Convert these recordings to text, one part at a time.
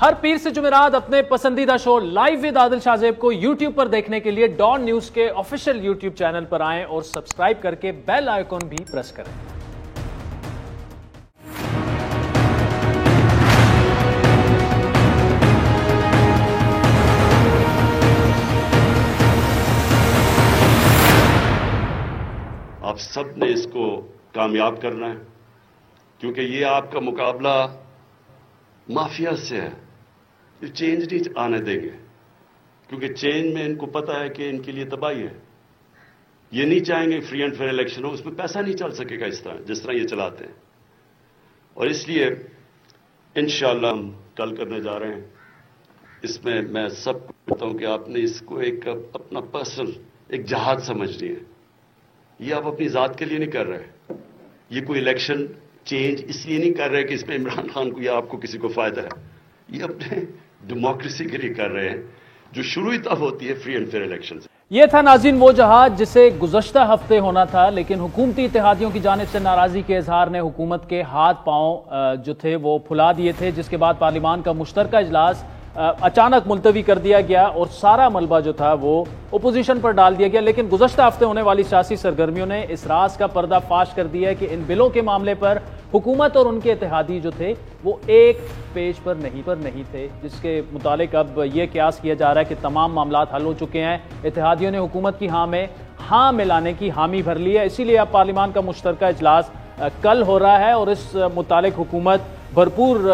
ہر پیر سے جمعرات اپنے پسندیدہ شو لائیو ود عادل شاہ زیب کو یوٹیوب پر دیکھنے کے لیے ڈان نیوز کے آفیشیل یوٹیوب چینل پر آئیں اور سبسکرائب کر کے بیل آئیکن بھی پریس کریں۔ آپ سب نے اس کو کامیاب کرنا ہے، کیونکہ یہ آپ کا مقابلہ مافیا سے ہے۔ یہ چینج نہیں آنے دیں گے، کیونکہ چینج میں ان کو پتا ہے کہ ان کے لیے تباہی ہے۔ یہ نہیں چاہیں گے فری اینڈ فیئر الیکشن ہو، اس میں پیسہ نہیں چل سکے گا جس طرح یہ چلاتے ہیں۔ اور اس لیے انشاءاللہ ہم کل کرنے جا رہے ہیں۔ اس میں سب کو کہتا ہوں کہ آپ نے اس کو ایک اپنا پرسنل ایک جہاد سمجھنی ہے۔ یہ آپ اپنی ذات کے لیے نہیں کر رہے، یہ کوئی الیکشن چینج اس لیے نہیں کر رہے کہ اس میں عمران خان کو یا آپ کو کسی کو فائدہ ہے، یہ اپنے ڈیموکریسی کے لیے کر رہے ہیں، جو شروع ہی تب ہوتی ہے فری اینڈ فیئر الیکشن سے۔ یہ تھا ناظرین وہ جہاد جسے گزشتہ ہفتے ہونا تھا، لیکن حکومتی اتحادیوں کی جانب سے ناراضی کے اظہار نے حکومت کے ہاتھ پاؤں جو تھے وہ پھلا دیے تھے، جس کے بعد پارلیمان کا مشترکہ اجلاس اچانک ملتوی کر دیا گیا اور سارا ملبہ جو تھا وہ اپوزیشن پر ڈال دیا گیا۔ لیکن گزشتہ ہفتے ہونے والی سیاسی سرگرمیوں نے اس راز کا پردہ فاش کر دیا ہے کہ ان بلوں کے معاملے پر حکومت اور ان کے اتحادی جو تھے وہ ایک پیج پر نہیں تھے، جس کے متعلق اب یہ قیاس کیا جا رہا ہے کہ تمام معاملات حل ہو چکے ہیں۔ اتحادیوں نے حکومت کی ہاں میں ہاں ملانے کی حامی بھر لی ہے، اسی لیے اب پارلیمان کا مشترکہ اجلاس کل ہو رہا ہے اور اس متعلق حکومت بھرپور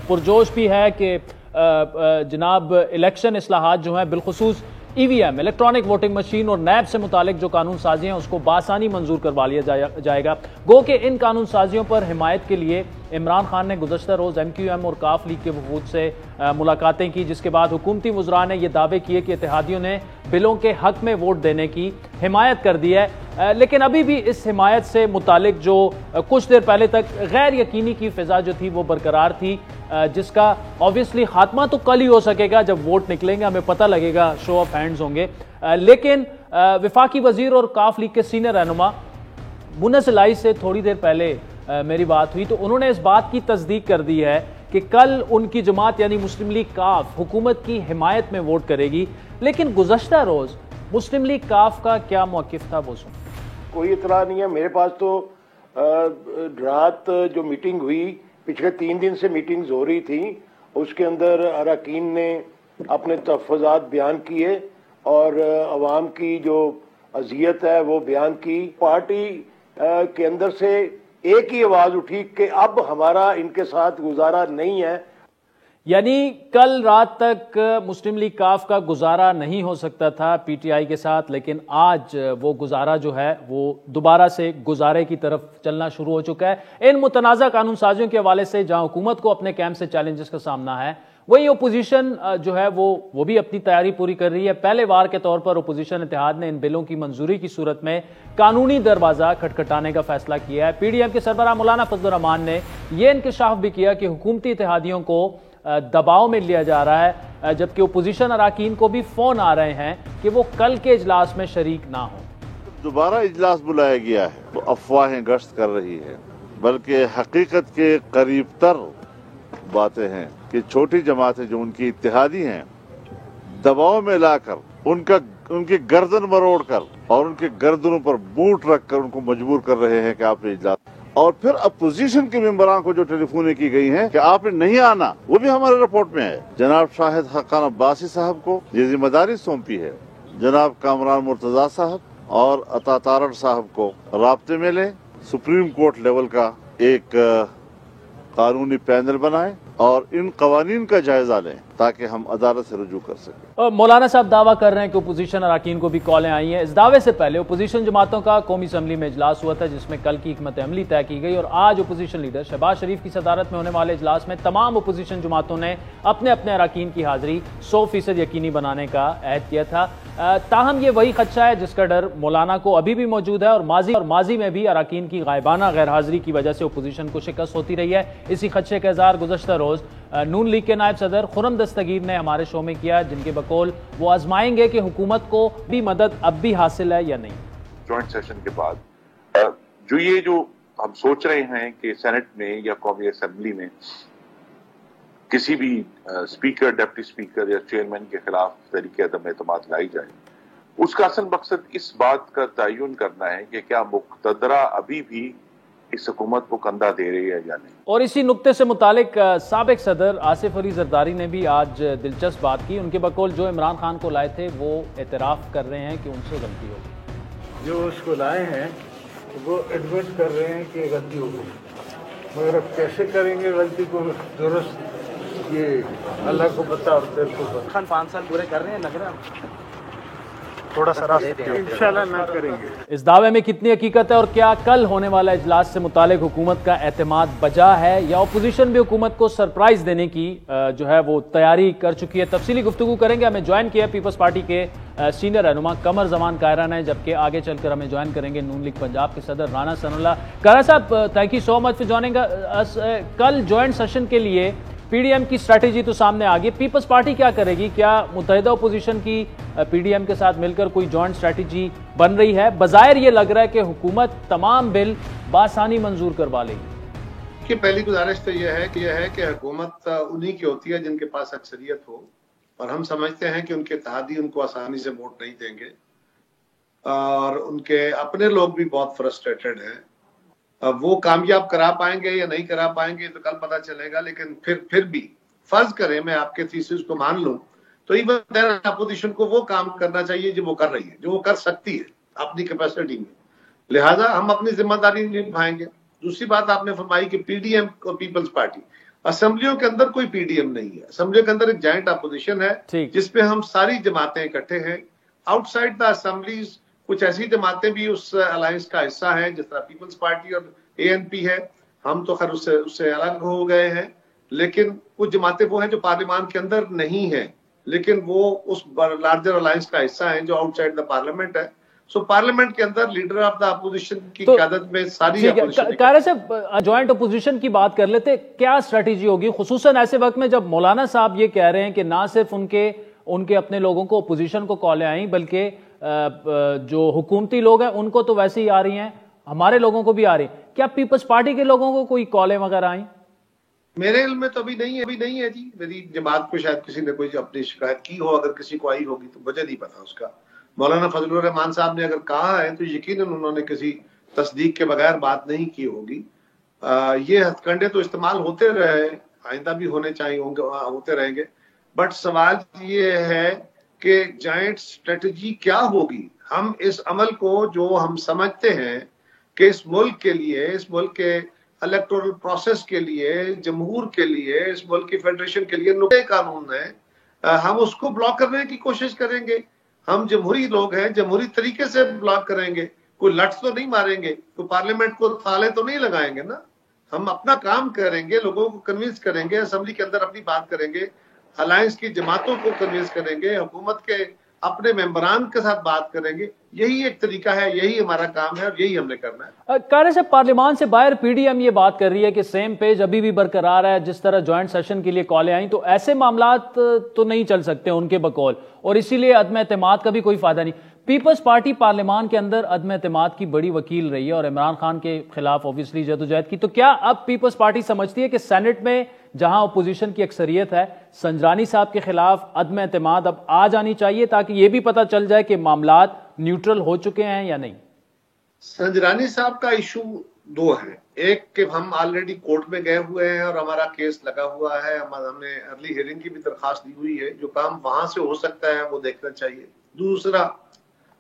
پرجوش بھی ہے کہ جناب الیکشن اصلاحات جو ہیں بالخصوص ای وی ایم الیکٹرانک ووٹنگ مشین اور نیب سے متعلق جو قانون سازی ہیں اس کو بآسانی منظور کروا لیا جائے گا۔ گو کہ ان قانون سازیوں پر حمایت کے لیے عمران خان نے گزشتہ روز ایم کیو ایم اور کاف لیگ کے وفود سے ملاقاتیں کی، جس کے بعد حکومتی وزراء نے یہ دعوے کیے کہ اتحادیوں نے بلوں کے حق میں ووٹ دینے کی حمایت کر دی ہے، لیکن ابھی بھی اس حمایت سے متعلق جو کچھ دیر پہلے تک غیر یقینی کی فضا جو تھی وہ برقرار تھی، جس کا obviously خاتمہ تو کل ہی ہو سکے گا جب ووٹ نکلیں گے، ہمیں پتہ لگے گا، شو آف ہینڈز ہوں گے۔ لیکن وفاقی وزیر اور کاف لیگ کے سینئر رہنما منس الائی سے تھوڑی دیر پہلے میری بات ہوئی تو انہوں نے اس بات کی تصدیق کر دی ہے کہ کل ان کی جماعت یعنی مسلم لیگ کاف حکومت کی حمایت میں ووٹ کرے گی۔ لیکن گزشتہ روز مسلم لیگ کاف کا کیا موقف تھا وہ سن۔ کوئی اطلاع نہیں ہے میرے پاس، تو رات جو میٹنگ ہوئی، پچھلے 3 دن سے میٹنگز ہو رہی تھیں، اس کے اندر اراکین نے اپنے تحفظات بیان کیے اور عوام کی جو اذیت ہے وہ بیان کی۔ پارٹی کے اندر سے ایک ہی آواز اٹھی کہ اب ہمارا ان کے ساتھ گزارا نہیں ہے۔ یعنی کل رات تک مسلم لیگ کاف کا گزارا نہیں ہو سکتا تھا پی ٹی آئی کے ساتھ، لیکن آج وہ گزارا جو ہے وہ دوبارہ سے گزارے کی طرف چلنا شروع ہو چکا ہے۔ ان متنازع قانون سازیوں کے حوالے سے جہاں حکومت کو اپنے کیمپ سے چیلنجز کا سامنا ہے، وہی اپوزیشن جو ہے وہ بھی اپنی تیاری پوری کر رہی ہے۔ پہلے وار کے طور پر اپوزیشن اتحاد نے ان بلوں کی منظوری کی صورت میں قانونی دروازہ کھٹکھٹانے کا فیصلہ کیا ہے۔ پی ڈی ایم کے سربراہ مولانا فضل الرحمان نے یہ انکشاف بھی کیا کہ حکومتی اتحادیوں کو دباؤ میں لیا جا رہا ہے، جبکہ اپوزیشن اراکین کو بھی فون آ رہے ہیں کہ وہ کل کے اجلاس میں شریک نہ ہوں۔ دوبارہ اجلاس بلایا گیا ہے تو افواہیں گشت کر رہی ہے، بلکہ حقیقت کے قریب تر باتیں ہیں کہ چھوٹی جماعتیں جو ان کی اتحادی ہیں دباؤ میں لا کر ان کی گردن مروڑ کر اور ان کے گردنوں پر بوٹ رکھ کر ان کو مجبور کر رہے ہیں کہ آپ نے اجلاس، اور پھر اپوزیشن کے ممبران کو جو ٹیلی فونیں کی گئی ہیں کہ آپ نے نہیں آنا، وہ بھی ہمارے رپورٹ میں ہے۔ جناب شاہد حقان عباسی صاحب کو یہ ذمہ داری سونپی ہے، جناب کامران مرتضیٰ صاحب اور عطا تارڑ صاحب کو رابطے میں لیں، سپریم کورٹ لیول کا ایک قانونی پینل بنائیں اور ان قوانین کا جائزہ لیں تاکہ ہم عدالت سے رجوع کر سکیں۔ مولانا صاحب دعویٰ کر رہے ہیں کہ اپوزیشن اراکین کو بھی کالیں آئی ہیں۔ اس دعوے سے پہلے اپوزیشن جماعتوں کا قومی اسمبلی میں اجلاس ہوا تھا، جس میں کل کی حکمت عملی طے کی گئی، اور آج اپوزیشن لیڈر شہباز شریف کی صدارت میں ہونے والے اجلاس میں تمام اپوزیشن جماعتوں نے اپنے اپنے اراکین کی حاضری 100% یقینی بنانے کا عہد کیا تھا۔ تاہم یہ وہی خدشہ ہے جس کا ڈر مولانا کو ابھی بھی موجود ہے، اور ماضی میں بھی اراکین کی غائبانہ غیر حاضری کی وجہ سے اپوزیشن کو شکست ہوتی رہی ہے۔ اسی خدشے کا اظہار گزشتہ روز نون لیگ کے نائب صدر خرم دستگیر نے ہمارے شو میں کیا، جن کے بقول وہ آزمائیں گے کہ حکومت کو بھی مدد اب بھی حاصل ہے یا نہیں۔ جوائنٹ سیشن کے بعد جو ہم سوچ رہے ہیں کہ سینٹ میں یا قومی اسمبلی میں کسی بھی اسپیکر، ڈپٹی اسپیکر یا چیئرمین کے خلاف تحریک عدم اعتماد لائی جائے، اس کا اصل مقصد اس بات کا تعین کرنا ہے کہ کیا مقتدرہ ابھی بھی اس حکومت کو کندھا دے رہی ہے یا نہیں۔ اور اسی نقطے سے متعلق سابق صدر آصف علی زرداری نے بھی آج دلچسپ بات کی۔ ان کے بقول جو عمران خان کو لائے تھے وہ اعتراف کر رہے ہیں کہ ان سے غلطی ہو گئی، جو اس کو لائے ہیں وہ ایڈمٹ کر رہے ہیں کہ غلطی ہو گئی، مگر اب کیسے کریں گے غلطی کو درست، یہ اللہ کو پتہ اور دل کو پتہ۔ خان 5 سال پورے کر رہے ہیں، لگ رہا ہے تھوڑا سا انشاءاللہ نہ کریں گے۔ اس دعوے میں کتنی حقیقت ہے اور کیا کل ہونے والا اجلاس سے متعلق حکومت کا اعتماد بجا ہے یا اپوزیشن بھی حکومت کو سرپرائز دینے کی جو ہے وہ تیاری کر چکی ہے؟ تفصیلی گفتگو کریں گے۔ ہمیں جوائن کیا پیپلز پارٹی کے سینئر رہنما قمر زمان قاہرہ نے، جبکہ آگے چل کر ہمیں جوائن کریں گے نون لیگ پنجاب کے صدر رانا ثناء اللہ۔ قاہرہ صاحب، thank you so much for joining اس۔ کل جوائنٹ سیشن کے لیے پی ڈی ایم کی اسٹریٹجی تو سامنے آ گئی، پیپلز پارٹی کیا کرے گی؟ کیا متحدہ اپوزیشن کی پی ڈی ایم کے ساتھ مل کر کوئی جوائنٹ اسٹریٹجی بن رہی ہے؟ بظاہر یہ لگ رہا ہے کہ حکومت تمام بل بآسانی منظور کروا لے گی۔ کہ پہلی گزارش تو یہ ہے کہ حکومت انہی کی ہوتی ہے جن کے پاس اکثریت ہو، اور ہم سمجھتے ہیں کہ ان کے اتحادی ان کو آسانی سے ووٹ نہیں دیں گے، اور ان کے اپنے لوگ بھی بہت فرسٹریٹڈ ہیں۔ وہ کامیاب کرا پائیں گے یا نہیں کرا پائیں گے تو کل پتہ چلے گا، لیکن پھر بھی فرض کریں میں آپ کے تھیسس کو مان لوں تو ایون دین اپوزیشن کو وہ کام کرنا چاہیے جو وہ کر رہی ہے، جو وہ کر سکتی ہے اپنی کیپیسٹی میں، لہٰذا ہم اپنی ذمہ داری نبھائیں گے۔ دوسری بات آپ نے فرمائی کہ پی ڈی ایم اور پیپلز پارٹی، اسمبلیوں کے اندر کوئی پی ڈی ایم نہیں ہے، اسمبلیوں کے اندر ایک جوائنٹ اپوزیشن ہے جس پہ ہم ساری جماعتیں اکٹھے ہیں۔ آؤٹ سائڈ دا اسمبلیز کچھ ایسی جماعتیں بھی اس الائنس کا حصہ ہیں، جس طرح پیپلز پارٹی اور اے این پی ہے، ہم تو خیر اس سے الگ ہو گئے ہیں، لیکن کچھ جماعتیں وہ ہیں جو پارلیمان کے اندر نہیں ہیں لیکن وہ اس لارجر الائنس کا حصہ ہیں جو آؤٹ سائڈ دا پارلیمنٹ ہے۔ سو پارلیمنٹ کے اندر لیڈر آف دا اپوزیشن کی قیادت میں ساری اپوزیشن۔ قاہرہ صاحب، جوائنٹ اپوزیشن کی بات کر لیتے، کیا اسٹریٹجی ہوگی خصوصاً ایسے وقت میں جب مولانا صاحب یہ کہہ رہے ہیں کہ نہ صرف ان کے اپنے لوگوں کو، اپوزیشن کو کالیں آئیں، بلکہ جو حکومتی لوگ ہیں ان کو تو ویسے ہی آ رہی ہیں، ہمارے لوگوں کو بھی آ رہی ہیں، کیا پیپلز پارٹی کے لوگوں کو کوئی کالیں وغیرہ آئیں؟ میرے علم میں تو ابھی نہیں ہے جی۔ میری جماعت کو شاید کسی نے کوئی اپنی شکایت کی ہو، اگر کسی کو آئی ہوگی تو مجھے نہیں پتا اس کا۔ مولانا فضل الرحمان صاحب نے اگر کہا ہے تو یقیناً انہوں نے کسی تصدیق کے بغیر بات نہیں کی ہوگی۔ یہ ہتھ کنڈے تو استعمال ہوتے رہے، آئندہ بھی ہوتے رہیں گے، بٹ سوال یہ ہے کہ جوائنٹ اسٹریٹجی کیا ہوگی؟ ہم اس عمل کو جو ہم سمجھتے ہیں کہ اس ملک کے لیے، اس ملک کے الیکٹورل پروسیس کے لیے، جمہور کے لیے، اس ملک کی فیڈریشن کے لیے نقطۂ قانون ہے، ہم اس کو بلاک کرنے کی کوشش کریں گے۔ ہم جمہوری لوگ ہیں، جمہوری طریقے سے بلاک کریں گے، کوئی لٹس تو نہیں ماریں گے، کوئی پارلیمنٹ کو تالے تو نہیں لگائیں گے نا۔ ہم اپنا کام کریں گے، لوگوں کو کنوینس کریں گے، اسمبلی کے اندر اپنی بات کریں گے، الائنس کی جماعتوں کو کنوینس کریں گے، حکومت کے اپنے ممبران کے ساتھ بات کریں گے۔ یہی ایک طریقہ ہے، یہی ہمارا کام ہے اور یہی ہم نے کرنا ہے۔ قاہرہ صاحب، پارلیمان سے باہر پی ڈی ایم یہ بات کر رہی ہے کہ سیم پیج ابھی بھی برقرار ہے، جس طرح جوائنٹ سیشن کے لیے کالیں آئیں تو ایسے معاملات تو نہیں چل سکتے ان کے بقول، اور اسی لیے عدم اعتماد کا بھی کوئی فائدہ نہیں۔ پیپلز پارٹی پارلیمان کے اندر عدم اعتماد کی بڑی وکیل رہی ہے اور عمران خان کے خلاف اوبیسلی جدوجہد کی، تو کیا اب پیپلز پارٹی سمجھتی ہے کہ سینٹ میں جہاں اپوزیشن کی اکثریت ہے، سنجرانی صاحب کے خلاف عدم اعتماد اب آ جانی چاہیے تاکہ یہ بھی پتہ چل جائے کہ معاملات نیوٹرل ہو چکے ہیں یا نہیں؟ سنجرانی صاحب کا ایشو دو ہے، ایک کہ ہم آلریڈی کورٹ میں گئے ہوئے ہیں اور ہمارا کیس لگا ہوا ہے، ہم نے ارلی ہیئرنگ کی بھی درخواست دی ہوئی ہے، جو کام وہاں سے ہو سکتا ہے وہ دیکھنا چاہیے۔ دوسرا،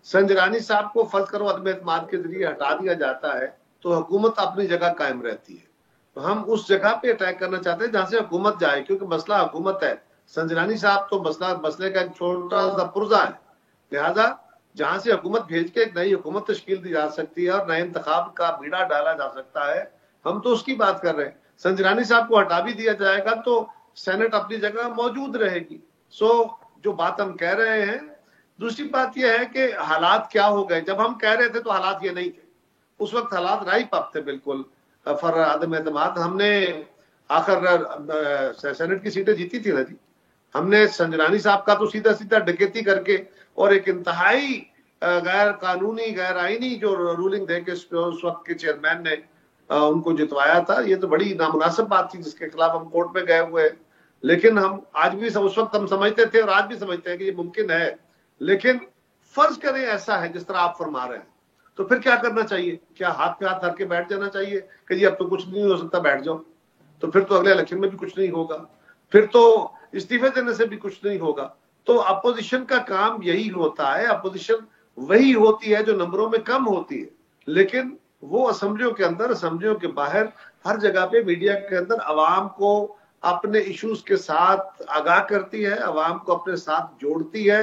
سنجرانی صاحب کو فرض کرو عدم اعتماد کے ذریعے ہٹا دیا جاتا ہے تو حکومت اپنی جگہ قائم رہتی ہے، تو ہم اس جگہ پہ اٹیک کرنا چاہتے ہیں جہاں سے حکومت جائے، کیونکہ مسئلہ حکومت ہے، سنجرانی صاحب تو مسئلے کا ایک چھوٹا سا پرزہ ہے، لہذا جہاں سے حکومت بھیج کے ایک نئی حکومت تشکیل دی جا سکتی ہے اور نئے انتخاب کا بیڑا ڈالا جا سکتا ہے، ہم تو اس کی بات کر رہے ہیں۔ سنجرانی صاحب کو ہٹا بھی دیا جائے گا تو سینٹ اپنی جگہ موجود رہے گی۔ جو بات ہم کہہ رہے ہیں، دوسری بات یہ ہے کہ حالات کیا ہو گئے، جب ہم کہہ رہے تھے تو حالات یہ نہیں تھے، اس وقت حالات رائپ اپ تھے بالکل فر عدم اعتماد۔ ہم نے آخر سینٹ کی سیٹیں جیتی تھی نا جی، ہم نے سنجرانی صاحب کا تو سیدھا ڈکیتی کر کے اور ایک انتہائی غیر قانونی، غیر آئینی جو رولنگ دے کے اس وقت کے چیئرمین نے ان کو جتوایا تھا۔ یہ تو بڑی نامناسب بات تھی جس کے خلاف ہم کورٹ میں گئے ہوئے، لیکن ہم آج بھی اس وقت ہم سمجھتے تھے اور آج بھی سمجھتے ہیں کہ یہ ممکن ہے، لیکن فرض کریں ایسا ہے جس طرح آپ فرما رہے ہیں، تو پھر کیا کرنا چاہیے؟ کیا ہاتھ پہ ہاتھ دھر کے بیٹھ جانا چاہیے کہ جی اب تو کچھ نہیں ہو سکتا، بیٹھ جاؤ؟ تو پھر تو اگلے الیکشن میں بھی کچھ نہیں ہوگا، پھر تو استعفے دینے سے بھی کچھ نہیں ہوگا۔ تو اپوزیشن کا کام یہی ہوتا ہے، اپوزیشن وہی ہوتی ہے جو نمبروں میں کم ہوتی ہے، لیکن وہ اسمبلیوں کے اندر، اسمبلیوں کے باہر، ہر جگہ پہ میڈیا کے اندر عوام کو اپنے ایشوز کے ساتھ آگاہ کرتی ہے، عوام کو اپنے ساتھ جوڑتی ہے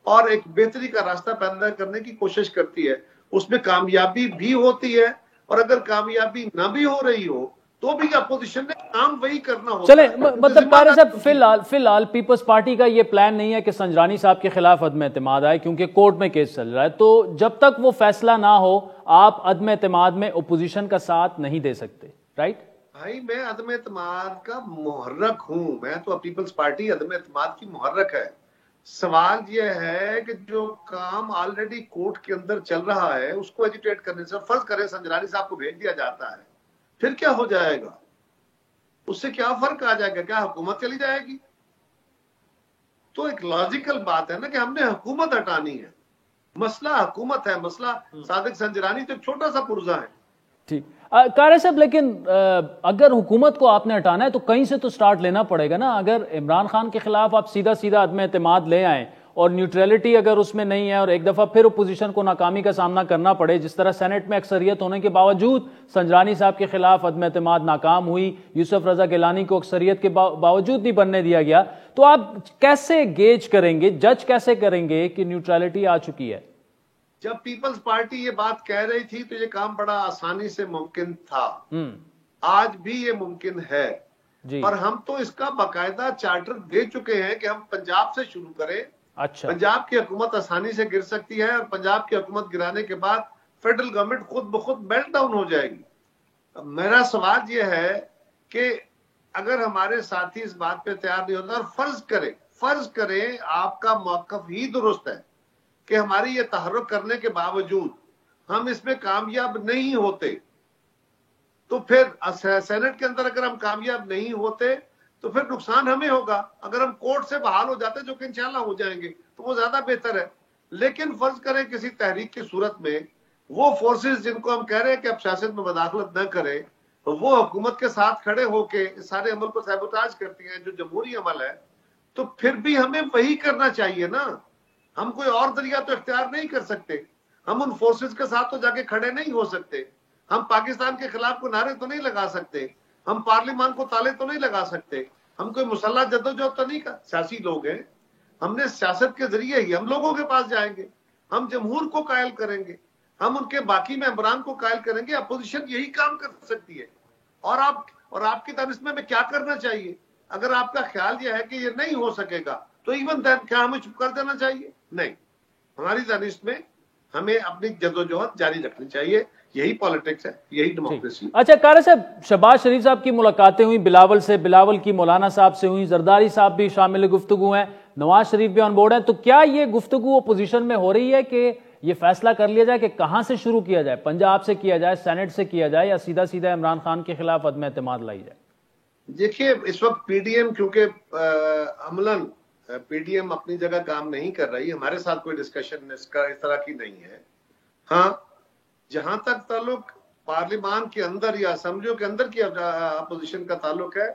اور ایک بہتری کا راستہ پیدا کرنے کی کوشش کرتی ہے۔ اس میں کامیابی بھی ہوتی ہے، اور اگر کامیابی نہ بھی ہو رہی ہو تو بھی اپوزیشن نے کام وہی کرنا ہوتا چلیں ہے۔ مطلب طاہر صاحب فی الحال پیپلز پارٹی کا یہ پلان نہیں ہے کہ سنجرانی صاحب کے خلاف عدم اعتماد آئے، کیونکہ کورٹ میں کیس چل رہا ہے، تو جب تک وہ فیصلہ نہ ہو آپ عدم اعتماد میں اپوزیشن کا ساتھ نہیں دے سکتے، رائٹ؟ بھائی میں عدم اعتماد کا محرک ہوں، میں تو پیپلز پارٹی عدم اعتماد کی محرک ہے۔ سوال یہ ہے کہ جو کام آلریڈی کورٹ کے اندر چل رہا ہے اس کو ایجیٹیٹ کرنے سے، فرض کریں سنجرانی صاحب کو بھیج دیا جاتا ہے، پھر کیا ہو جائے گا؟ اس سے کیا فرق آ جائے گا؟ کیا حکومت چلی جائے گی؟ تو ایک لاجیکل بات ہے نا کہ ہم نے حکومت ہٹانی ہے، مسئلہ حکومت ہے، مسئلہ صادق سنجرانی تو ایک چھوٹا سا پرزہ ہے۔ ٹھیک قاری صاحب، لیکن اگر حکومت کو آپ نے ہٹانا ہے تو کہیں سے تو سٹارٹ لینا پڑے گا نا۔ اگر عمران خان کے خلاف آپ سیدھا عدم اعتماد لے آئیں اور نیوٹریلٹی اگر اس میں نہیں ہے اور ایک دفعہ پھر اپوزیشن کو ناکامی کا سامنا کرنا پڑے، جس طرح سینٹ میں اکثریت ہونے کے باوجود سنجرانی صاحب کے خلاف عدم اعتماد ناکام ہوئی، یوسف رضا گیلانی کو اکثریت کے باوجود نہیں بننے دیا گیا، تو آپ کیسے گیج کریں گے، جج کیسے کریں گے کہ نیوٹریلٹی آ چکی ہے؟ جب پیپلز پارٹی یہ بات کہہ رہی تھی تو یہ کام بڑا آسانی سے ممکن تھا، آج بھی یہ ممکن ہے، اور ہم تو اس کا باقاعدہ چارٹر دے چکے ہیں کہ ہم پنجاب سے شروع کریں۔ اچھا، پنجاب کی حکومت آسانی سے گر سکتی ہے، اور پنجاب کی حکومت گرانے کے بعد فیڈرل گورنمنٹ خود بخود میلٹ ڈاؤن ہو جائے گی۔ میرا سوال یہ ہے کہ اگر ہمارے ساتھی اس بات پہ تیار نہیں ہوتا، اور فرض کریں آپ کا موقف ہی درست ہے کہ ہماری یہ تحرک کرنے کے باوجود ہم اس میں کامیاب نہیں ہوتے، تو پھر سینٹ کے اندر اگر ہم کامیاب نہیں ہوتے تو پھر نقصان ہمیں ہوگا۔ اگر ہم کورٹ سے بحال ہو جاتے، جو کہ انشاءاللہ ہو جائیں گے، تو وہ زیادہ بہتر ہے۔ لیکن فرض کریں کسی تحریک کی صورت میں وہ فورسز جن کو ہم کہہ رہے ہیں کہ اب سیاست میں مداخلت نہ کریں، وہ حکومت کے ساتھ کھڑے ہو کے سارے عمل کو سیبوتاج کرتی ہیں جو جمہوری عمل ہے، تو پھر بھی ہمیں وہی کرنا چاہیے نا۔ ہم کوئی اور ذریعہ تو اختیار نہیں کر سکتے، ہم ان فورسز کے ساتھ تو جا کے کھڑے نہیں ہو سکتے، ہم پاکستان کے خلاف کوئی نعرے تو نہیں لگا سکتے، ہم پارلیمان کو تالے تو نہیں لگا سکتے، ہم کوئی مسلح جدوجہد تو نہیں کر سیاسی لوگ ہیں، ہم نے سیاست کے ذریعے ہی ہم لوگوں کے پاس جائیں گے، ہم جمہور کو قائل کریں گے، ہم ان کے باقی ممبران کو قائل کریں گے۔ اپوزیشن یہی کام کر سکتی ہے، اور آپ کی دانشمے میں کیا کرنا چاہیے؟ اگر آپ کا خیال یہ ہے کہ یہ نہیں ہو سکے گا تو ایون دین کیا ہمیں چپ کر دینا چاہیے؟ نہیں، ہماری دانش میں ہمیں اپنی جدوجہد جاری رکھنی چاہیے، یہی پالیٹکس ہے، یہی ڈیموکریسی۔ اچھا قاری صاحب، شہباز شریف صاحب کی ملاقاتیں ہوئی بلاول سے، بلاول کی مولانا صاحب سے ہوئی، زرداری صاحب بھی شامل گفتگو ہیں، نواز شریف بھی آن بورڈ ہیں، تو کیا یہ گفتگو اپوزیشن میں ہو رہی ہے کہ یہ فیصلہ کر لیا جائے کہ کہاں سے شروع کیا جائے، پنجاب سے کیا جائے، سینٹ سے کیا جائے، یا سیدھا عمران خان کے خلاف عدم اعتماد لائی جائے؟ دیکھیے اس وقت پی ڈی ایم کیونکہ عملاً پی ڈی ایم اپنی جگہ کام نہیں کر رہی، ہمارے ساتھ کوئی ڈسکشن اس طرح کی نہیں ہے۔ ہاں، جہاں تک تعلق پارلیمان کے اندر یا اسمبلیوں کے اندر کی اپوزیشن کا تعلق ہے،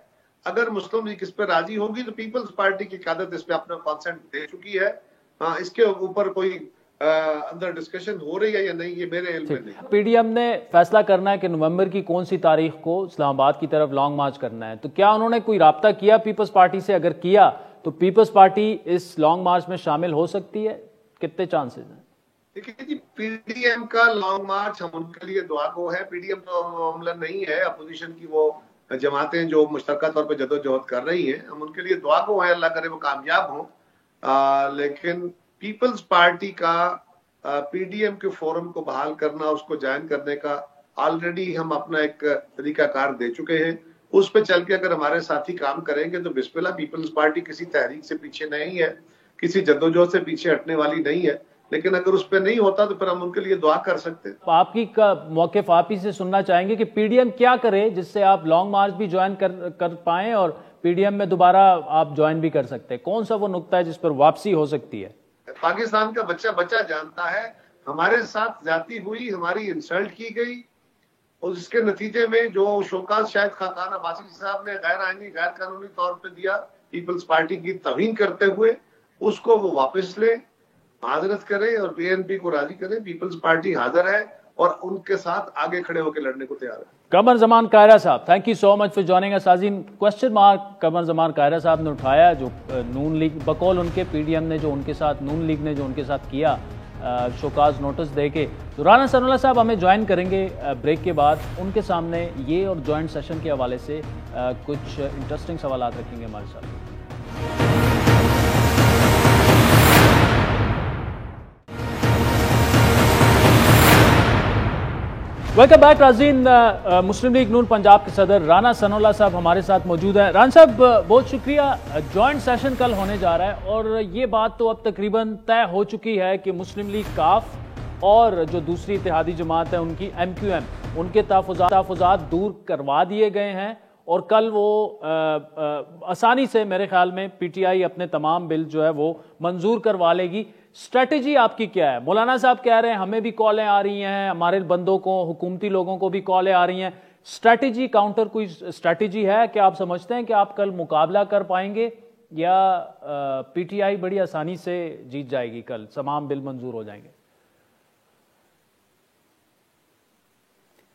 اگر مسلم لیگ اس پہ راضی ہوگی تو پیپلز پارٹی کی قیادت اس پہ اپنا کانسنٹ دے چکی ہے۔ ہاں، اس کے اوپر کوئی اندر ڈسکشن ہو رہی ہے یا نہیں، یہ میرے علم میں نہیں۔ پی ڈی ایم نے فیصلہ کرنا ہے کہ نومبر کی کون سی تاریخ کو اسلام آباد کی طرف لانگ مارچ کرنا ہے، تو کیا انہوں نے کوئی رابطہ کیا پیپلز پارٹی سے؟ اگر کیا تو پیپلز پارٹی اس لانگ مارچ میں شامل ہو سکتی ہے؟ کتنے چانسز ہیں؟ دیکھیے جی، پی ڈی ایم کا لانگ مارچ ہم ان کے لیے دعا گو ہے۔ پی ڈی ایم تو عملاً نہیں ہے، اپوزیشن کی وہ جماعتیں جو مشترکہ طور پہ جدوجہد کر رہی ہیں، ہم ان کے لیے دعا گو ہیں، اللہ کرے وہ کامیاب ہوں۔ لیکن پیپلز پارٹی کا پی ڈی ایم کے فورم کو بحال کرنا، اس کو جوائن کرنے کا آلریڈی ہم اپنا ایک طریقہ کار دے چکے ہیں، اس پہ چل کے اگر ہمارے ساتھی کام کریں گے تو بسم اللہ۔ پیپلز پارٹی کسی تحریک سے پیچھے نہیں ہے، کسی جدوجہد سے پیچھے ہٹنے والی نہیں ہے، لیکن اگر اس پہ نہیں ہوتا تو پھر ہم ان کے لیے دعا کر سکتے ہیں. آپ کی موقف آپ ہی سے سننا چاہیں گے کہ پی ڈی ایم کیا کرے جس سے آپ لانگ مارچ بھی جوائن کر پائیں اور پی ڈی ایم میں دوبارہ آپ جوائن بھی کر سکتے ہیں؟ کون سا وہ نقطہ ہے جس پر واپسی ہو سکتی ہے؟ پاکستان کا بچہ بچہ جانتا ہے ہمارے ساتھ زیادتی ہوئی، ہماری انسلٹ کی گئی، اور اس کے نتیجے میں جو شوکاز شاہد خاقان عباسی صاحب نے غیر آئینی غیر قانونی طور پہ دیا پیپلز پارٹی کی توہین کرتے ہوئے، اس کو وہ واپس لیں، معذرت کریں اور پی این پی کو راضی کریں. پیپلز پارٹی حاضر ہے اور ان کے ساتھ آگے کھڑے ہو کے لڑنے کو تیار ہے. قمر زمان قاہرہ صاحب، thank you so much for joining اس. ناظرین، کوسچن مارک قمر زمان قاہرہ صاحب نے اٹھایا جو نون لیگ بقول ان کے پی ڈی ایم نے جو ان کے ساتھ نون لیگ نے جو ان کے ساتھ کیا شوکاز نوٹس دے کے. تو رانا ثناء اللہ صاحب ہمیں جوائن کریں گے بریک کے بعد. ان کے سامنے یہ اور جوائنٹ سیشن کے حوالے سے کچھ انٹرسٹنگ سوالات رکھیں گے ہمارے ساتھ. ویلکم بیک ناظرین. مسلم لیگ نون پنجاب کے صدر رانا ثناء اللہ صاحب ہمارے ساتھ موجود ہیں. رانا صاحب بہت شکریہ. جوائنٹ سیشن کل ہونے جا رہا ہے اور یہ بات تو اب تقریباً طے ہو چکی ہے کہ مسلم لیگ کاف اور جو دوسری اتحادی جماعت ہے ان کی ایم کیو ایم، ان کے تحفظات دور کروا دیے گئے ہیں اور کل وہ آسانی سے میرے خیال میں پی ٹی آئی اپنے تمام بل جو ہے وہ منظور کروا لے گی. اسٹریٹجی آپ کی کیا ہے؟ مولانا صاحب کہہ رہے ہیں ہمیں بھی کالیں آ رہی ہیں، ہمارے بندوں کو، حکومتی لوگوں کو بھی کالیں آ رہی ہیں. اسٹریٹجی کاؤنٹر کوئی اسٹریٹجی ہے کہ آپ سمجھتے ہیں کہ آپ کل مقابلہ کر پائیں گے یا پی ٹی آئی بڑی آسانی سے جیت جائے گی، کل تمام بل منظور ہو جائیں گے؟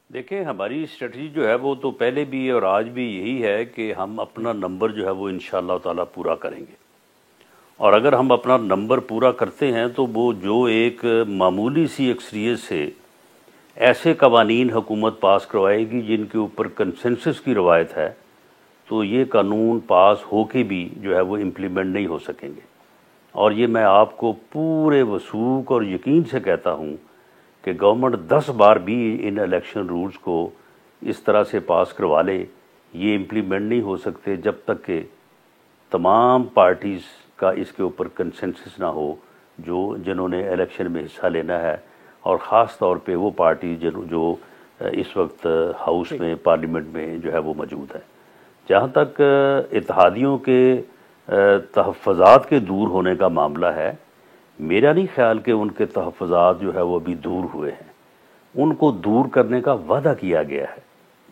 دیکھیں، ہماری اسٹریٹجی جو ہے وہ تو پہلے بھی اور آج بھی یہی ہے کہ ہم اپنا نمبر جو ہے وہ انشاءاللہ تعالی پورا کریں گے. اور اگر ہم اپنا نمبر پورا کرتے ہیں تو وہ جو ایک معمولی سی اکثریت سے ایسے قوانین حکومت پاس کروائے گی جن کے اوپر کنسنسس کی روایت ہے، تو یہ قانون پاس ہو کے بھی جو ہے وہ امپلیمنٹ نہیں ہو سکیں گے. اور یہ میں آپ کو پورے وثوق اور یقین سے کہتا ہوں کہ گورنمنٹ 10 بار بھی ان الیکشن رولز کو اس طرح سے پاس کروا لے، یہ امپلیمنٹ نہیں ہو سکتے جب تک کہ تمام پارٹیز کا اس کے اوپر کنسنسس نہ ہو جنہوں نے الیکشن میں حصہ لینا ہے، اور خاص طور پہ وہ پارٹی جو اس وقت ہاؤس میں پارلیمنٹ میں جو ہے وہ موجود ہے. جہاں تک اتحادیوں کے تحفظات کے دور ہونے کا معاملہ ہے، میرا نہیں خیال کہ ان کے تحفظات جو ہے وہ ابھی دور ہوئے ہیں. ان کو دور کرنے کا وعدہ کیا گیا ہے.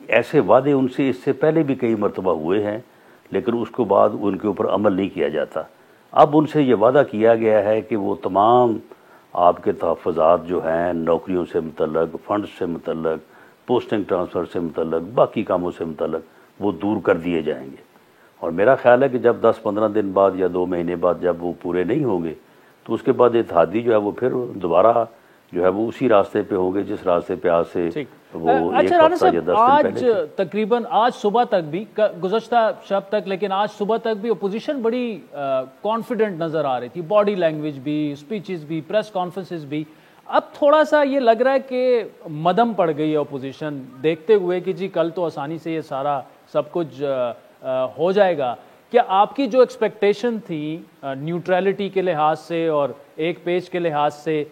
ایسے وعدے ان سے اس سے پہلے بھی کئی مرتبہ ہوئے ہیں، لیکن اس کے بعد ان کے اوپر عمل نہیں کیا جاتا. اب ان سے یہ وعدہ کیا گیا ہے کہ وہ تمام آپ کے تحفظات جو ہیں نوکریوں سے متعلق، فنڈز سے متعلق، پوسٹنگ ٹرانسفر سے متعلق، باقی کاموں سے متعلق وہ دور کر دیے جائیں گے. اور میرا خیال ہے کہ جب 10-15 دن بعد یا 2 مہینے بعد جب وہ پورے نہیں ہوں گے تو اس کے بعد اتحادی جو ہے وہ پھر دوبارہ جو ہے وہ اسی راستے پہ ہوں گے جس راستے پہ آج سے وہ ایک ہفتہ یا 10 دن آج تقریباً آج صبح تک بھی، گزشتہ شب تک، لیکن آج صبح تک بھی اپوزیشن بڑی کانفیڈنٹ نظر آ رہی تھی، باڈی لینگویج بھی، اسپیچز بھی، پریس کانفرنسز بھی. اب تھوڑا سا یہ لگ رہا ہے کہ مدم پڑ گئی ہے اپوزیشن دیکھتے ہوئے کہ جی کل تو آسانی سے یہ سارا سب کچھ ہو جائے گا. کیا آپ کی جو ایکسپیکٹیشن تھی نیوٹرلٹی کے لحاظ سے اور ایک پیج کے لحاظ سے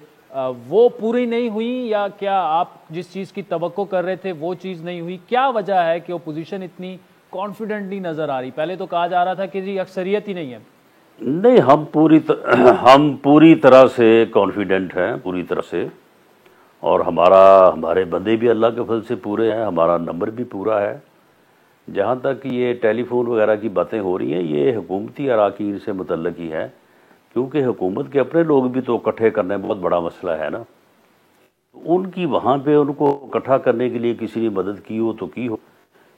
وہ پوری نہیں ہوئی، یا کیا آپ جس چیز کی توقع کر رہے تھے وہ چیز نہیں ہوئی؟ کیا وجہ ہے کہ اپوزیشن اتنی کانفیڈنٹ نہیں نظر آ رہی؟ پہلے تو کہا جا رہا تھا کہ جی اکثریت ہی نہیں ہے. نہیں، ہم پوری طرح سے کانفیڈنٹ ہیں، پوری طرح سے. اور ہمارے بندے بھی اللہ کے فضل سے پورے ہیں، ہمارا نمبر بھی پورا ہے. جہاں تک یہ ٹیلی فون وغیرہ کی باتیں ہو رہی ہیں، یہ حکومتی اراکین سے متعلق ہی ہے، کیونکہ حکومت کے اپنے لوگ بھی تو اکٹھے کرنے بہت بڑا مسئلہ ہے نا. ان کی وہاں پہ ان کو اکٹھا کرنے کے لیے کسی نے مدد کی ہو تو کی ہو.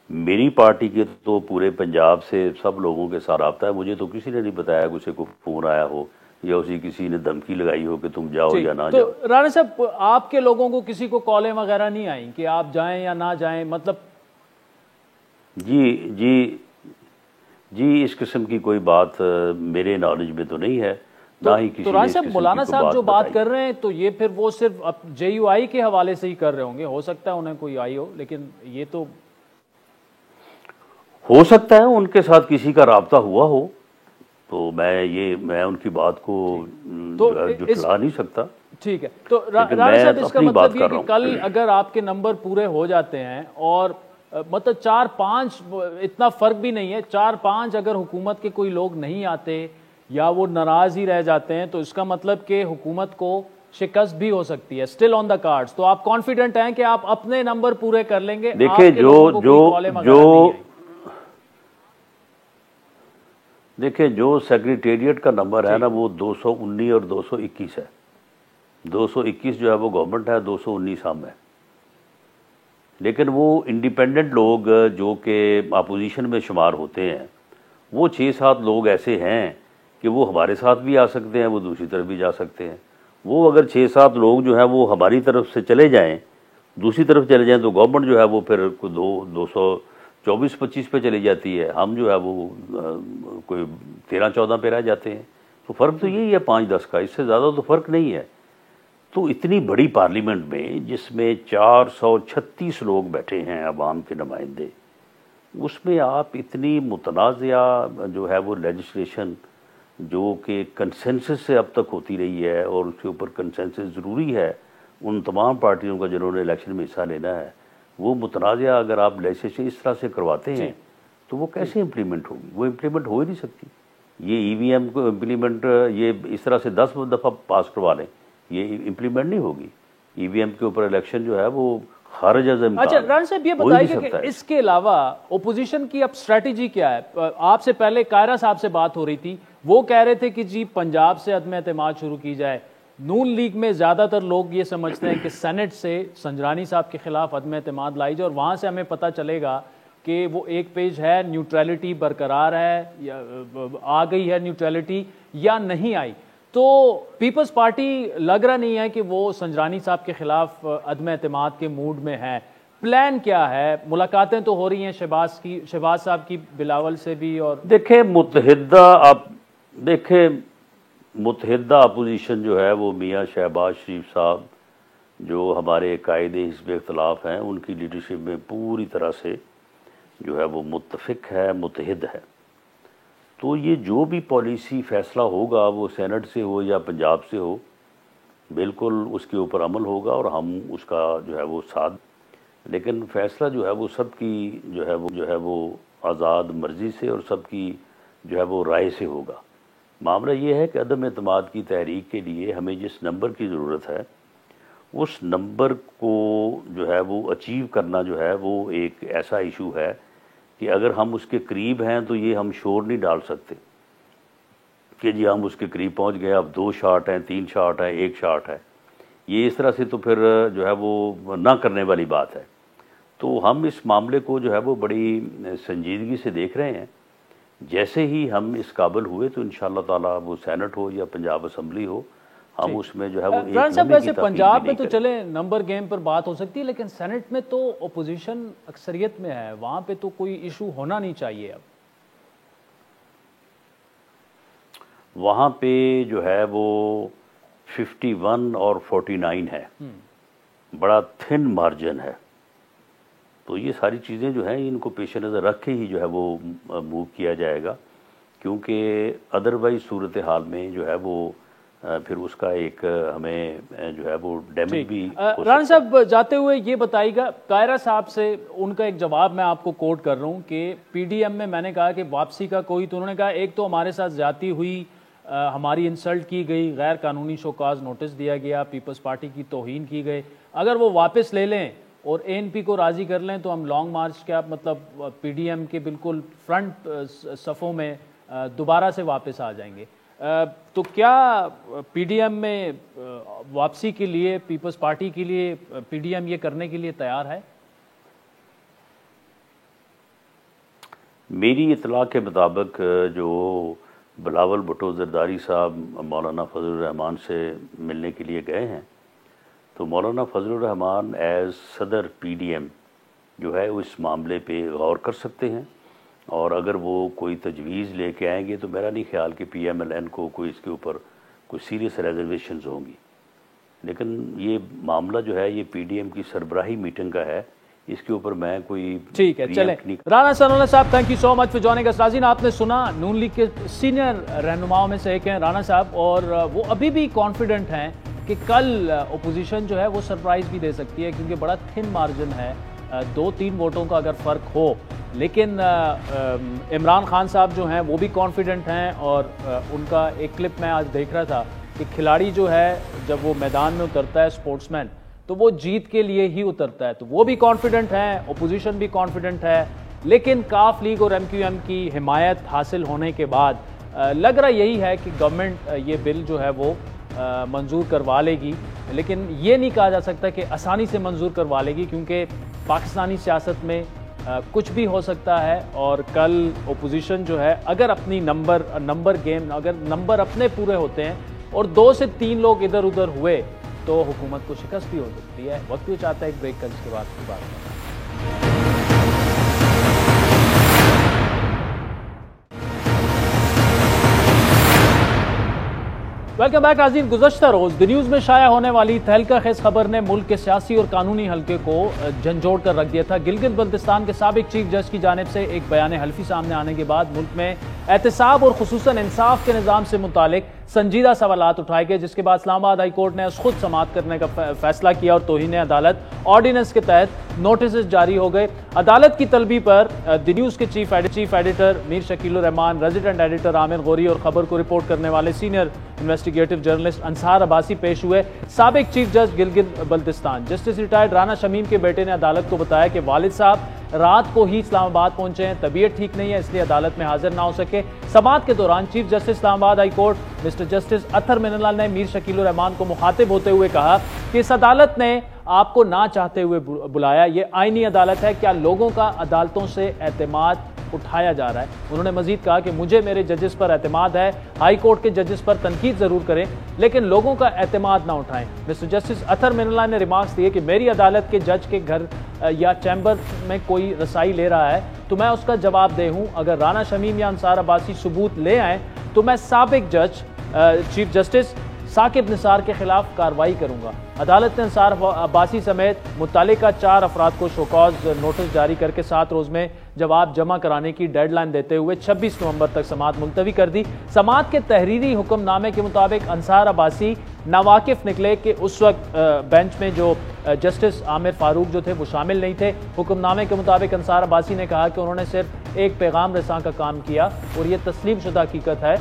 میری پارٹی کے تو پورے پنجاب سے سب لوگوں کے ساتھ رابطہ ہے. مجھے تو کسی نے نہیں بتایا کہ اسے کوئی فون آیا ہو یا اسی کسی نے دھمکی لگائی ہو کہ تم جاؤ یا نہ جاؤ. تو رانا صاحب، آپ کے لوگوں کو کسی کو کالیں وغیرہ نہیں آئیں کہ آپ جائیں یا نہ جائیں؟ مطلب جی اس قسم کی کوئی بات میرے نالج میں تو نہیں ہے، نہ ہی کسی نے اس قسم کی مولانا صاحب جو بات بتائی. کر رہے ہیں تو یہ پھر وہ صرف جے یو آئی کے حوالے سے ہی کر رہے ہوں گے. ہو سکتا ہے انہیں کوئی آئی ہو، لیکن یہ تو ہو سکتا ہے ان کے ساتھ کسی کا رابطہ ہوا ہو، تو میں ان کی بات کو جھٹلا نہیں سکتا. ٹھیک ہے، تو رانا صاحب اس کا مطلب یہ کہ کل اگر آپ کے نمبر پورے ہو جاتے ہیں اور مطلب 4-5 اتنا فرق بھی نہیں ہے، 4-5 اگر حکومت کے کوئی لوگ نہیں آتے یا وہ ناراض ہی رہ جاتے ہیں تو اس کا مطلب کہ حکومت کو شکست بھی ہو سکتی ہے، اسٹل آن دا کارڈز. تو آپ کانفیڈنٹ ہیں کہ آپ اپنے نمبر پورے کر لیں گے؟ دیکھیں جو سیکریٹریٹ کا نمبر ہے نا وہ 219 اور 221 ہے. 221 جو ہے وہ گورنمنٹ ہے، 219 ہم ہے. لیکن وہ انڈیپینڈنٹ لوگ جو کہ اپوزیشن میں شمار ہوتے ہیں وہ 6-7 لوگ ایسے ہیں کہ وہ ہمارے ساتھ بھی آ سکتے ہیں، وہ دوسری طرف بھی جا سکتے ہیں. وہ اگر 6-7 لوگ جو ہیں وہ ہماری طرف سے چلے جائیں، دوسری طرف چلے جائیں تو گورنمنٹ جو ہے وہ پھر 224-25 پہ چلی جاتی ہے، ہم جو ہے وہ کوئی 13-14 پہ رہ جاتے ہیں. تو فرق تو یہی ہے 5-10 کا، اس سے زیادہ تو فرق نہیں ہے. تو اتنی بڑی پارلیمنٹ میں جس میں 436 لوگ بیٹھے ہیں عوام کے نمائندے، اس میں آپ اتنی متنازعہ جو ہے وہ لیجسلیشن جو کہ کنسنسس سے اب تک ہوتی رہی ہے اور اس کے اوپر کنسنسس ضروری ہے ان تمام پارٹیوں کا جنہوں نے الیکشن میں حصہ لینا ہے، وہ متنازعہ اگر آپ لیجسلیشن اس طرح سے کرواتے ہیں تو وہ کیسے امپلیمنٹ ہوگی؟ وہ امپلیمنٹ ہو ہی نہیں سکتی. یہ ای وی ایم کو امپلیمنٹ یہ اس طرح سے 10 دفعہ پاس کروا لیں، یہ امپلیمنٹ نہیں ہوگی. ای وی ایم کے اوپر الیکشن جو ہے وہ خارج از امکان. اچھا رانا صاحب یہ بتائیے کہ اس کے علاوہ اپوزیشن کی اب اسٹریٹجی کیا ہے؟ آپ سے پہلے قائرہ صاحب سے بات ہو رہی تھی، وہ کہہ رہے تھے کہ جی پنجاب سے عدم اعتماد شروع کی جائے. نون لیگ میں زیادہ تر لوگ یہ سمجھتے ہیں کہ سینٹ سے سنجرانی صاحب کے خلاف عدم اعتماد لائی جائے اور وہاں سے ہمیں پتہ چلے گا کہ وہ ایک پیج ہے نیوٹرلٹی برقرار ہے یا آ گئی ہے نیوٹرلٹی یا نہیں آئی. تو پیپلز پارٹی لگ رہا نہیں ہے کہ وہ سنجرانی صاحب کے خلاف عدم اعتماد کے موڈ میں ہے. پلان کیا ہے؟ ملاقاتیں تو ہو رہی ہیں شہباز صاحب کی بلاول سے بھی. اور دیکھیں متحدہ اپوزیشن جو ہے وہ میاں شہباز شریف صاحب جو ہمارے قائد حزب اختلاف ہیں ان کی لیڈرشپ میں پوری طرح سے جو ہے وہ متفق ہے، متحد ہے. تو یہ جو بھی پالیسی فیصلہ ہوگا وہ سینٹ سے ہو یا پنجاب سے ہو، بالکل اس کے اوپر عمل ہوگا اور ہم اس کا جو ہے وہ ساتھ. لیکن فیصلہ جو ہے وہ سب کی جو ہے وہ آزاد مرضی سے اور سب کی جو ہے وہ رائے سے ہوگا. معاملہ یہ ہے کہ عدم اعتماد کی تحریک کے لیے ہمیں جس نمبر کی ضرورت ہے اس نمبر کو جو ہے وہ اچیو کرنا جو ہے وہ ایک ایسا ایشو ہے کہ اگر ہم اس کے قریب ہیں تو یہ ہم شور نہیں ڈال سکتے کہ جی ہم اس کے قریب پہنچ گئے، اب 2 شاٹ ہیں، 3 شاٹ ہیں، 1 شاٹ ہے. یہ اس طرح سے تو پھر جو ہے وہ نہ کرنے والی بات ہے. تو ہم اس معاملے کو جو ہے وہ بڑی سنجیدگی سے دیکھ رہے ہیں. جیسے ہی ہم اس قابل ہوئے تو انشاءاللہ تعالیٰ وہ سینٹ ہو یا پنجاب اسمبلی ہو، ہم اس میں جو ہے وہ ویسے پنجاب میں تو چلے نمبر گیم پر بات ہو سکتی ہے، لیکن سینٹ میں تو اپوزیشن اکثریت میں ہے، وہاں پہ تو کوئی ایشو ہونا نہیں چاہیے. اب وہاں پہ جو ہے وہ 51 اور 49 ہے، بڑا تھن مارجن ہے. تو یہ ساری چیزیں جو ہیں ان کو پیش نظر رکھ کے ہی جو ہے وہ موو کیا جائے گا، کیونکہ ادروائز صورتحال میں جو ہے وہ پھر اس کا ایک ہمیں جو ہے وہ ڈیمیج بھی. رانا صاحب جاتے ہوئے یہ بتائیے گا، قائرہ صاحب سے ان کا ایک جواب میں آپ کو کوٹ کر رہا ہوں کہ پی ڈی ایم میں نے کہا کہ واپسی کا کوئی، تو انہوں نے کہا ایک تو ہمارے ساتھ زیادتی ہوئی، ہماری انسلٹ کی گئی، غیر قانونی شوکاز نوٹس دیا گیا، پیپلز پارٹی کی توہین کی گئی، اگر وہ واپس لے لیں اور اے این پی کو راضی کر لیں تو ہم لانگ مارچ کا مطلب پی ڈی ایم کے بالکل فرنٹ صفوں میں دوبارہ سے واپس آ جائیں گے. تو کیا پی ڈی ایم میں واپسی کے لیے، پیپلز پارٹی کے لیے پی ڈی ایم یہ کرنے کے لیے تیار ہے؟ میری اطلاع کے مطابق جو بلاول بھٹو زرداری صاحب مولانا فضل الرحمان سے ملنے کے لیے گئے ہیں، تو مولانا فضل الرحمان ایز صدر پی ڈی ایم جو ہے اس معاملے پہ غور کر سکتے ہیں، اور اگر وہ کوئی تجویز لے کے آئیں گے تو میرا نہیں خیال کہ پی ایم ایل این کو کوئی اس کے اوپر کوئی سیریس ریزرویشنز ہوں گی. لیکن یہ معاملہ جو ہے یہ پی ڈی ایم کی سربراہی میٹنگ کا ہے، اس کے اوپر میں کوئی. ٹھیک ہے، چلیں. رانا ثناءاللہ صاحب thank you so much for joining اس. ناظرین آپ نے سنا نون لیگ کے سینئر رہنماؤں میں سے ایک ہیں رانا صاحب، اور وہ ابھی بھی کانفیڈنٹ ہیں کہ کل اپوزیشن جو ہے وہ سرپرائز بھی دے سکتی ہے، کیونکہ بڑا تھن مارجن ہے، 2-3 ووٹوں کا اگر فرق ہو. لیکن عمران خان صاحب جو ہیں وہ بھی کانفیڈنٹ ہیں، اور ان کا ایک کلپ میں آج دیکھ رہا تھا کہ کھلاڑی جو ہے جب وہ میدان میں اترتا ہے سپورٹس مین تو وہ جیت کے لیے ہی اترتا ہے، تو وہ بھی کانفیڈنٹ ہیں، اپوزیشن بھی کانفیڈنٹ ہے. لیکن کاف لیگ اور ایم کیو ایم کی حمایت حاصل ہونے کے بعد لگ رہا یہی ہے کہ گورنمنٹ یہ بل جو ہے وہ منظور کروا لے گی. لیکن یہ نہیں کہا جا سکتا کہ آسانی سے منظور کروا لے گی، کیونکہ پاکستانی سیاست میں کچھ بھی ہو سکتا ہے. اور کل اپوزیشن جو ہے اگر اپنی نمبر گیم اگر نمبر اپنے پورے ہوتے ہیں اور 2 سے 3 لوگ ادھر ادھر ہوئے تو حکومت کو شکست بھی ہو سکتی ہے. وقت بھی چاہتا ہے ایک بریک کا، جس کے بعد کی بات کریں. ویلکم بیک ناظرین. گزشتہ روز دی نیوز میں شائع ہونے والی تہلکہ خیز خبر نے ملک کے سیاسی اور قانونی حلقے کو جھنجھوڑ کر رکھ دیا تھا. گلگت بلتستان کے سابق چیف جج کی جانب سے ایک بیان حلفی سامنے آنے کے بعد ملک میں احتساب اور خصوصاً انصاف کے نظام سے متعلق سنجیدہ سوالات اٹھائے گئے، جس کے بعد اسلام آباد ہائی کورٹ نے خود سماعت کرنے کا فیصلہ کیا اور توہین عدالت آرڈیننس کے تحت نوٹسز جاری ہو گئے. عدالت کی طلبی پر دی نیوز کے چیف ایڈیٹر میر شکیل الرحمان، ریزیڈنٹ ایڈیٹر عامر غوری اور خبر کو رپورٹ کرنے والے سینئر انویسٹیگیٹو جرنلسٹ انصار عباسی پیش ہوئے. سابق چیف جج گلگت بلتستان جسٹس ریٹائرڈ رانا شمیم کے بیٹے نے عدالت کو بتایا کہ والد صاحب رات کو ہی اسلام آباد پہنچے ہیں، طبیعت ٹھیک نہیں ہے، اس لیے عدالت میں حاضر نہ ہو سکے. سماعت کے دوران چیف جسٹس اسلام آباد ہائی کورٹ مسٹر جسٹس اطہر من اللہ نے میر شکیل الرحمان کو مخاطب ہوتے ہوئے کہا کہ اس عدالت نے آپ کو نہ چاہتے ہوئے بلایا، یہ آئینی عدالت ہے، کیا لوگوں کا عدالتوں سے اعتماد اٹھایا جا رہا ہے؟ انہوں نے مزید کہا کہ مجھے میرے ججز پر اعتماد ہے، ہائی کورٹ کے ججز پر تنقید ضرور کریں لیکن لوگوں کا اعتماد نہ اٹھائیں. مسٹر جسٹس اطہر من اللہ نے ریمارکس دیے کہ میری عدالت کے جج کے گھر یا چیمبر میں کوئی رسائی لے رہا ہے تو میں اس کا جواب دہ ہوں. اگر رانا شمیم یا انصار عباسی ثبوت لے آئیں تو میں سابق جج چیف جسٹس ثاقب نثار کے خلاف کارروائی کروں گا. عدالت نے انصار عباسی سمیت متعلقہ 4 افراد کو شوکاز نوٹس جاری کر کے 7 روز میں جواب جمع کرانے کی ڈیڈ لائن دیتے ہوئے 26 نومبر تک سماعت ملتوی کر دی. سماعت کے تحریری حکم نامے کے مطابق انصار عباسی ناواقف نکلے کہ اس وقت بینچ میں جو جسٹس عامر فاروق جو تھے وہ شامل نہیں تھے. حکم نامے کے مطابق انصار عباسی نے کہا کہ انہوں نے صرف ایک پیغام رساں کا کام کیا اور یہ تسلیم شدہ حقیقت ہے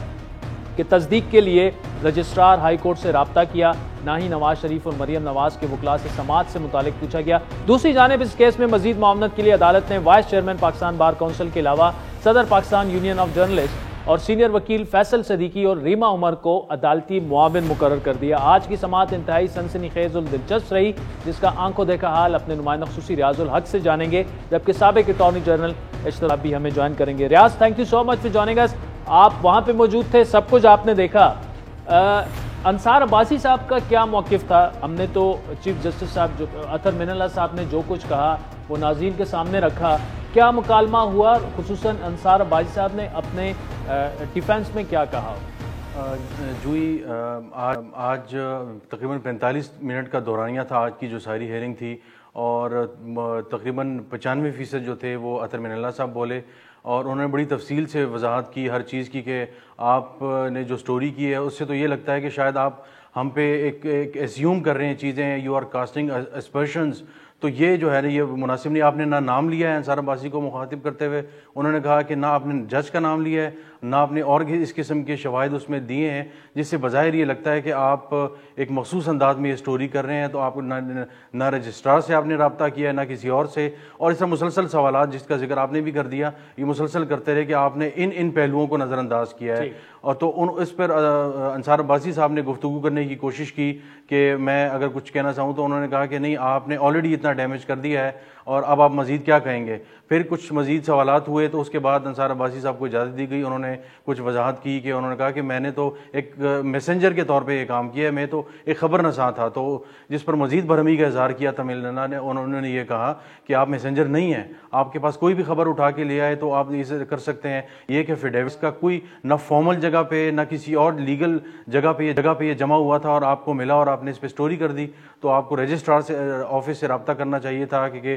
کہ تصدیق کے لیے رجسٹرار ہائی کورٹ سے رابطہ کیا، نہ ہی نواز شریف اور مریم نواز کے وکلاء سے سماعت سے متعلق پوچھا گیا. دوسری جانب اس کیس میں مزید معاونت کے لیے عدالت نے vice chairman Pakistan bar council کے علاوہ صدر پاکستان یونین آف جرنلسٹ اور سینئر وکیل فیصل صدیقی اور ریما عمر کو عدالتی معاون مقرر کر دیا. آج کی سماعت انتہائی سنسنی خیز اور دلچسپ رہی، جس کا آنکھوں دیکھا حال اپنے نمائندہ خصوصی ریاض الحق سے جانیں گے، جبکہ سابق اٹارنی جنرل اشتراک بھی ہمیں جوائن کریں گے. Riaz, thank you so much for joining اس. آپ وہاں پہ موجود تھے، سب کچھ آپ نے دیکھا. انصار عباسی صاحب کا کیا موقف تھا؟ ہم نے تو چیف جسٹس صاحب جو اطہر من اللہ صاحب نے جو کچھ کہا وہ ناظرین کے سامنے رکھا. کیا مکالمہ ہوا؟ خصوصاً انصار عباسی صاحب نے اپنے ڈیفنس میں کیا کہا؟ جوئی، آج تقریباً 45 منٹ کا دورانیہ تھا آج کی جو ساری ہیئرنگ تھی، اور تقریباً 95% جو تھے وہ اطہر من اللہ صاحب بولے، اور انہوں نے بڑی تفصیل سے وضاحت کی ہر چیز کی کہ آپ نے جو سٹوری کی ہے اس سے تو یہ لگتا ہے کہ شاید آپ ہم پہ ایک ایزیوم کر رہے ہیں چیزیں، یو آر کاسٹنگ اسپرشنز، تو یہ جو ہے نا یہ مناسب نہیں. آپ نے نہ نام لیا ہے انصار عباسی کو مخاطب کرتے ہوئے، انہوں نے کہا کہ نہ آپ نے جج کا نام لیا ہے، نہ آپ نے اور اس قسم کے شواہد اس میں دیے ہیں، جس سے بظاہر یہ لگتا ہے کہ آپ ایک مخصوص انداز میں یہ سٹوری کر رہے ہیں. تو آپ نہ رجسٹرار سے آپ نے رابطہ کیا ہے، نہ کسی اور سے، اور اس طرح مسلسل سوالات جس کا ذکر آپ نے بھی کر دیا، یہ مسلسل کرتے رہے کہ آپ نے ان پہلوؤں کو نظر انداز کیا ہے. اور تو اس پر انصار عباسی صاحب نے گفتگو کرنے کی کوشش کی کہ میں اگر کچھ کہنا چاہوں، تو انہوں نے کہا کہ نہیں، آپ نے آلریڈی اتنا ڈیمیج کر دیا ہے اور اب آپ مزید کیا کہیں گے. پھر کچھ مزید سوالات ہوئے تو اس کے بعد انصار عباسی صاحب کو اجازت دی گئی. انہوں نے کچھ وضاحت کی کہ انہوں نے کہا کہ میں نے تو ایک میسنجر کے طور پہ یہ کام کیا ہے، میں تو ایک خبر نساں تھا. تو جس پر مزید برہمی کا اظہار کیا تھا ملنا نے، انہوں نے یہ کہا کہ آپ میسنجر نہیں ہیں، آپ کے پاس کوئی بھی خبر اٹھا کے لے آئے تو آپ اسے کر سکتے ہیں. یہ کہ فیڈیوس کا کوئی نہ فارمل جگہ پہ نہ کسی اور لیگل جگہ پہ یہ جمع ہوا تھا اور آپ کو ملا اور آپ نے اس پہ سٹوری کر دی، تو آپ کو رجسٹرار سے آفس سے رابطہ کرنا چاہیے تھا کہ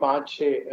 5-6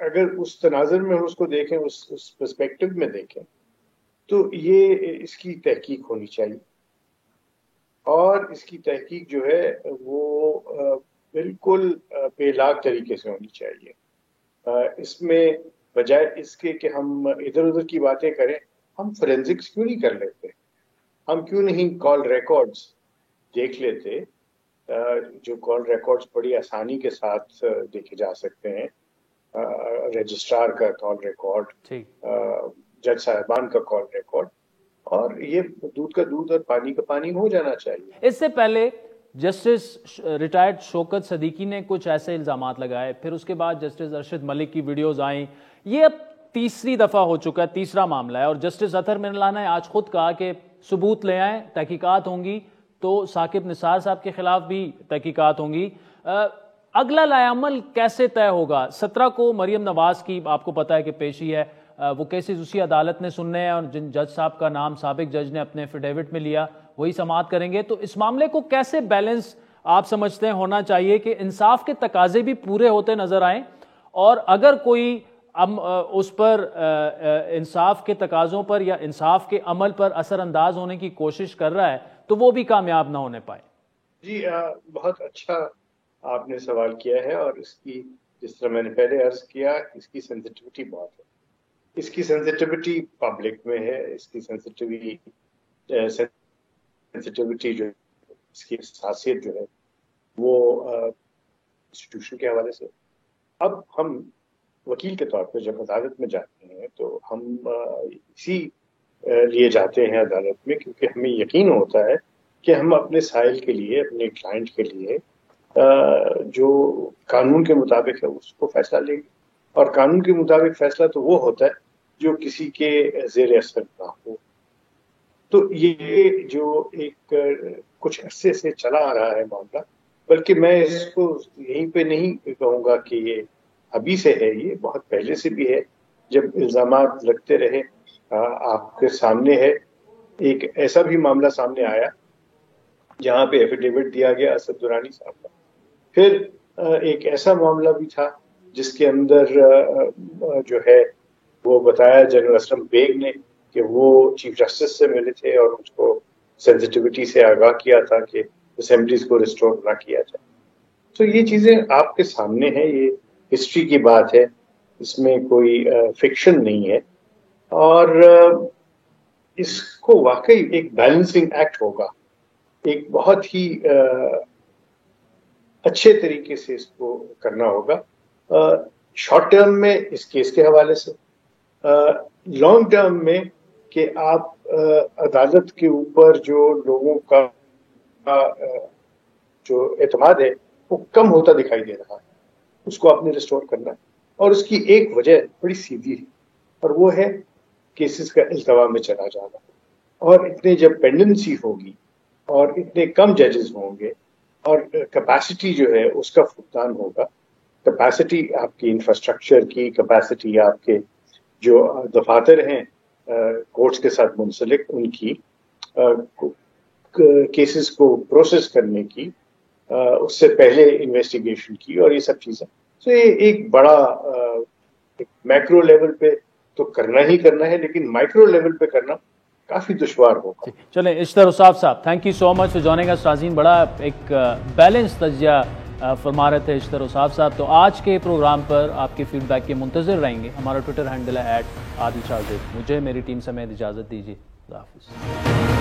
اگر اس تناظر میں اس کو دیکھیں، اس پرسپیکٹو میں دیکھیں، تو یہ اس کی تحقیق ہونی چاہیے، اور اس کی تحقیق جو ہے وہ بالکل بے لاگ طریقے سے ہونی چاہیے۔ اس میں بجائے اس کے کہ ہم ادھر ادھر کی باتیں کریں، ہم فورینزکس کیوں نہیں کر لیتے؟ ہم کیوں نہیں کال ریکارڈز دیکھ لیتے؟ جو کال ریکارڈز بڑی آسانی کے ساتھ دیکھے جا سکتے ہیں، رجسٹرار کا کال ریکارڈ، جج صاحبان کا کال ریکارڈ، اور یہ دودھ کا دودھ اور پانی کا پانی ہو جانا چاہیے۔ اس سے پہلے جسٹس ریٹائرڈ شوکت صدیقی نے کچھ ایسے الزامات لگائے، پھر اس کے بعد جسٹس ارشد ملک کی ویڈیوز آئیں، یہ اب تیسری دفعہ ہو چکا ہے، تیسرا معاملہ ہے، اور جسٹس اطہر من اللہ نے آج خود کہا کہ ثبوت لے آئیں، تحقیقات ہوں گی تو ثاقب نثار صاحب کے خلاف بھی تحقیقات ہوں گی۔ اگلا لائے عمل کیسے طے ہوگا؟ 17 کو مریم نواز کی آپ کو پتہ ہے کہ پیشی ہے، وہ کیسز اسی عدالت نے سننے ہیں، اور جن جج صاحب کا نام سابق جج نے اپنے ایفیڈیوٹ میں لیا وہی سماعت کریں گے۔ تو اس معاملے کو کیسے بیلنس آپ سمجھتے ہیں ہونا چاہیے کہ انصاف کے تقاضے بھی پورے ہوتے نظر آئیں، اور اگر کوئی اس پر انصاف کے تقاضوں پر یا انصاف کے عمل پر اثر انداز ہونے کی کوشش کر رہا ہے تو وہ بھی کامیاب نہ ہونے پائے؟ جی بہت اچھا آپ نے سوال کیا ہے، اور اس کی جس طرح میں نے پہلے عرض کیا، اس کی سینسٹیوٹی بہت ہے، اس کی سینسٹیوٹی پبلک میں ہے، اس کی سینسٹیوٹی جو اس کی حساسیت جو ہے وہ انسٹیٹیوشن کے حوالے سے۔ اب ہم وکیل کے طور پہ جب عدالت میں جاتے ہیں تو ہم اسی لیے جاتے ہیں عدالت میں کیونکہ ہمیں یقین ہوتا ہے کہ ہم اپنے سائل کے لیے، اپنے کلائنٹ کے لیے جو قانون کے مطابق ہے اس کو فیصلہ لیں گے، اور قانون کے مطابق فیصلہ تو وہ ہوتا ہے جو کسی کے زیر اثر نہ ہو۔ تو یہ جو ایک کچھ عرصے سے چلا آ رہا ہے معاملہ، بلکہ میں اس کو یہیں پہ نہیں کہوں گا کہ یہ ابھی سے ہے، یہ بہت پہلے سے بھی ہے، جب الزامات لگتے رہے۔ آپ کے سامنے ہے ایک ایسا بھی معاملہ سامنے آیا جہاں پہ ایفیڈیوٹ دیا گیا اسد درانی صاحب کا، پھر ایک ایسا معاملہ بھی تھا جس کے اندر جو ہے وہ بتایا جنرل اسلم بیگ نے کہ وہ چیف جسٹس سے ملے تھے اور اس کو سینسٹیوٹی سے آگاہ کیا تھا کہ اسمبلیز کو ریسٹور نہ کیا جائے۔ تو یہ چیزیں آپ کے سامنے ہیں، یہ ہسٹری کی بات ہے، اس میں کوئی فکشن نہیں ہے، اور اس کو واقعی ایک بیلنسنگ ایکٹ ہوگا، ایک بہت ہی اچھے طریقے سے اس کو کرنا ہوگا، شارٹ ٹرم میں اس کیس کے حوالے سے، لانگ ٹرم میں کہ آپ عدالت کے اوپر جو لوگوں کا جو اعتماد ہے وہ کم ہوتا دکھائی دے رہا ہے، اس کو آپ نے ریسٹور کرنا ہے، اور اس کی ایک وجہ بڑی سیدھی ہے، اور وہ ہے کیسز کا التوا میں چلا جانا، اور اتنے جب پینڈنسی ہوگی اور اتنے کم ججز ہوں گے اور کیپیسٹی جو ہے اس کا فقدان ہوگا، کیپیسٹی آپ کی انفراسٹرکچر کی، کیپیسٹی آپ کے جو دفاتر ہیں کورٹس کے ساتھ منسلک ان کی کیسز کو پروسیس کرنے کی، اس سے پہلے انویسٹیگیشن کی، اور یہ سب چیزیں، تو یہ ایک بڑا میکرو لیول پہ تو کرنا ہی کرنا ہے، لیکن مائکرو لیول پہ کرنا کافی دشوار ہوگا۔ چلیں اشتر اصاف صاحب، thank you so much for joining اس۔ ناظرین، بڑا ایک بیلنس تجزیہ فرما رہے تھے اشتر اصاف صاحب۔ تو آج کے پروگرام پر آپ کے فیڈ بیک کے منتظر رہیں گے۔ ہمارا ٹویٹر ہینڈل ہے @عادل شاہ زیب۔ مجھے میری ٹیم سمیت اجازت دیجیے، خدا حافظ۔